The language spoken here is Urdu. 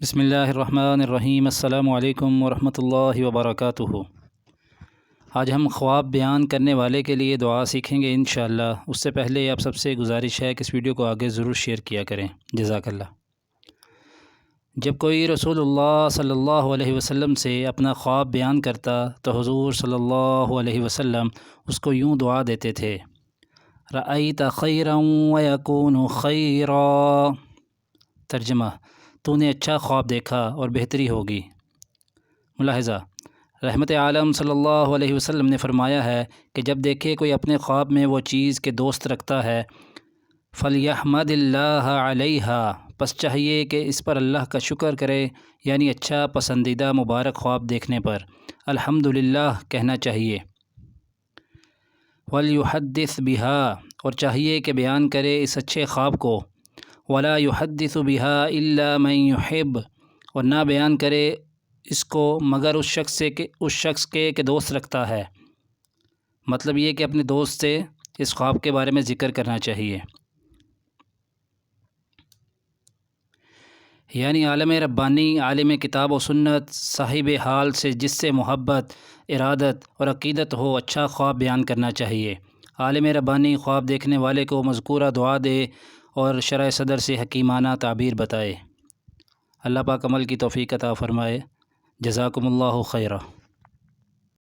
بسم اللہ الرحمن الرحیم۔ السلام علیکم ورحمۃ اللہ وبرکاتہ۔ آج ہم خواب بیان کرنے والے کے لیے دعا سیکھیں گے انشاءاللہ۔ اس سے پہلے آپ سب سے گزارش ہے کہ اس ویڈیو کو آگے ضرور شیئر کیا کریں، جزاک اللہ۔ جب کوئی رسول اللہ صلی اللہ علیہ وسلم سے اپنا خواب بیان کرتا تو حضور صلی اللہ علیہ وسلم اس کو یوں دعا دیتے تھے: رأیت خیرا ویکون خیرا۔ ترجمہ: تو نے اچھا خواب دیکھا اور بہتری ہوگی۔ ملاحظہ: رحمت عالم صلی اللہ علیہ وسلم نے فرمایا ہے کہ جب دیکھے کوئی اپنے خواب میں وہ چیز کے دوست رکھتا ہے فَلْيَحْمَدِ اللَّهَ عَلَيْهَا، پس چاہیے کہ اس پر اللہ کا شکر کرے، یعنی اچھا پسندیدہ مبارک خواب دیکھنے پر الحمدللہ کہنا چاہیے۔ وَلْيُحَدِّثْ بِهَا، اور چاہیے کہ بیان کرے اس اچھے خواب کو۔ وَلَا يُحَدِّثُ بِهَا إِلَّا مَن يُحِبُّ، اور نہ بیان کرے اس کو مگر اس شخص کے دوست رکھتا ہے۔ مطلب یہ کہ اپنے دوست سے اس خواب کے بارے میں ذکر کرنا چاہیے۔ یعنی عالم ربانی، عالم کتاب و سنت، صاحب حال سے جس سے محبت، ارادت اور عقیدت ہو، اچھا خواب بیان کرنا چاہیے۔ عالم ربانی خواب دیکھنے والے کو مذکورہ دعا دے اور شرح صدر سے حکیمانہ تعبیر بتائے۔ اللہ پاک عمل کی توفیق عطا فرمائے۔ جزاکم اللہ خیرہ۔